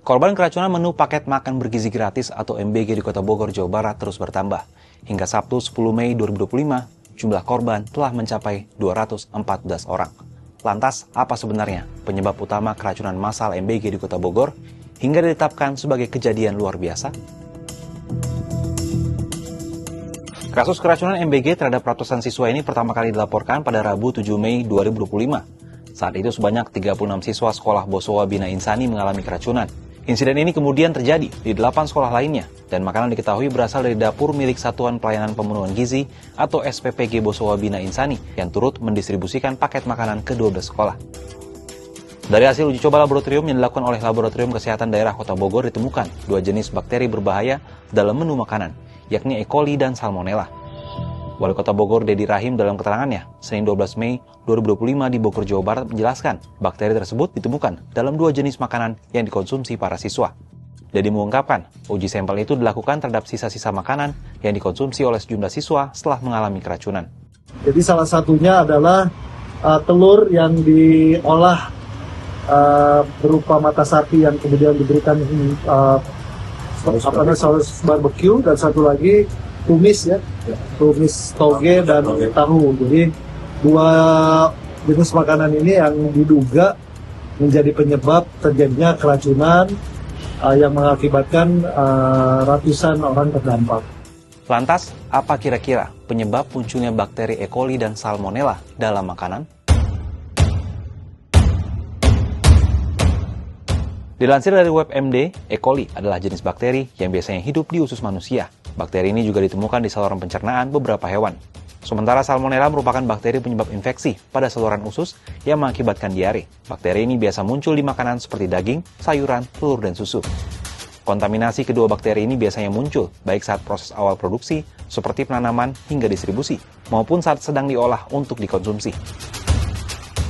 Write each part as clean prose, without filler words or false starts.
Korban keracunan menu paket makan bergizi gratis atau MBG di Kota Bogor, Jawa Barat terus bertambah. Hingga Sabtu 10 Mei 2025, jumlah korban telah mencapai 214 orang. Lantas, apa sebenarnya penyebab utama keracunan massal MBG di Kota Bogor hingga ditetapkan sebagai kejadian luar biasa? Kasus keracunan MBG terhadap ratusan siswa ini pertama kali dilaporkan pada Rabu 7 Mei 2025. Saat itu sebanyak 36 siswa sekolah Bosowa Bina Insani mengalami keracunan. Insiden ini kemudian terjadi di 8 sekolah lainnya, dan makanan diketahui berasal dari dapur milik Satuan Pelayanan Pemenuhan Gizi atau SPPG Bosowa Bina Insani yang turut mendistribusikan paket makanan ke 12 sekolah. Dari hasil uji coba laboratorium yang dilakukan oleh Laboratorium Kesehatan Daerah Kota Bogor ditemukan 2 jenis bakteri berbahaya dalam menu makanan, yakni E. coli dan Salmonella. Wali Kota Bogor Dedi Rahim dalam keterangannya, Senin 12 Mei 2025 di Bogor, Jawa Barat menjelaskan bakteri tersebut ditemukan dalam 2 jenis makanan yang dikonsumsi para siswa. Dedi mengungkapkan, uji sampel itu dilakukan terhadap sisa-sisa makanan yang dikonsumsi oleh sejumlah siswa setelah mengalami keracunan. Jadi salah satunya adalah telur yang diolah berupa mata sapi yang kemudian diberikan saus barbecue, dan satu lagi tumis tumis toge dan tahu. Jadi 2 jenis makanan ini yang diduga menjadi penyebab terjadinya keracunan yang mengakibatkan ratusan orang terdampak. Lantas, apa kira-kira penyebab munculnya bakteri E. coli dan Salmonella dalam makanan? Dilansir dari WebMD, E. coli adalah jenis bakteri yang biasanya hidup di usus manusia. Bakteri ini juga ditemukan di saluran pencernaan beberapa hewan. Sementara Salmonella merupakan bakteri penyebab infeksi pada saluran usus yang mengakibatkan diare. Bakteri ini biasa muncul di makanan seperti daging, sayuran, telur, dan susu. Kontaminasi kedua bakteri ini biasanya muncul baik saat proses awal produksi, seperti penanaman hingga distribusi, maupun saat sedang diolah untuk dikonsumsi.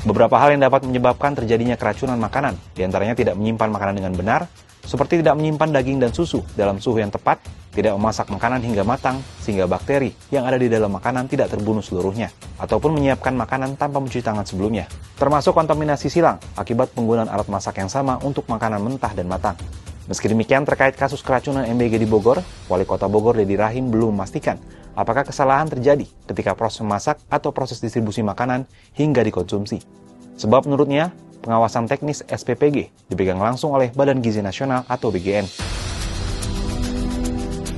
Beberapa hal yang dapat menyebabkan terjadinya keracunan makanan, diantaranya tidak menyimpan makanan dengan benar, seperti tidak menyimpan daging dan susu dalam suhu yang tepat, tidak memasak makanan hingga matang, sehingga bakteri yang ada di dalam makanan tidak terbunuh seluruhnya, ataupun menyiapkan makanan tanpa mencuci tangan sebelumnya, termasuk kontaminasi silang akibat penggunaan alat masak yang sama untuk makanan mentah dan matang. Meski demikian, terkait kasus keracunan MBG di Bogor, Wali Kota Bogor Dedi Rahim belum memastikan apakah kesalahan terjadi ketika proses memasak atau proses distribusi makanan hingga dikonsumsi. Sebab menurutnya, pengawasan teknis SPPG dipegang langsung oleh Badan Gizi Nasional atau BGN.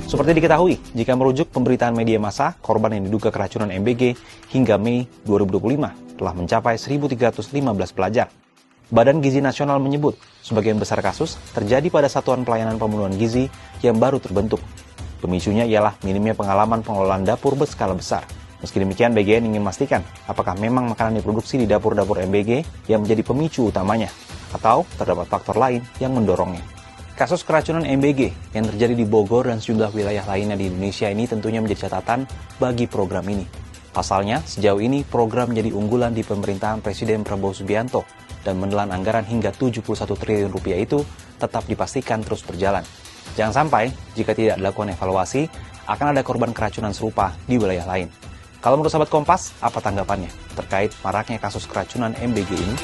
Seperti diketahui, jika merujuk pemberitaan media massa, korban yang diduga keracunan MBG hingga Mei 2025 telah mencapai 1.315 pelajar. Badan Gizi Nasional menyebut, sebagian besar kasus terjadi pada Satuan Pelayanan Pemenuhan Gizi yang baru terbentuk. Pemicunya ialah minimnya pengalaman pengelolaan dapur berskala besar. Meski demikian, BGN ingin memastikan apakah memang makanan diproduksi di dapur-dapur MBG yang menjadi pemicu utamanya, atau terdapat faktor lain yang mendorongnya. Kasus keracunan MBG yang terjadi di Bogor dan sejumlah wilayah lainnya di Indonesia ini tentunya menjadi catatan bagi program ini. Pasalnya, sejauh ini program menjadi unggulan di pemerintahan Presiden Prabowo Subianto, dan menelan anggaran hingga 71 triliun rupiah itu tetap dipastikan terus berjalan. Jangan sampai, jika tidak dilakukan evaluasi, akan ada korban keracunan serupa di wilayah lain. Kalau menurut sahabat Kompas, apa tanggapannya terkait maraknya kasus keracunan MBG ini?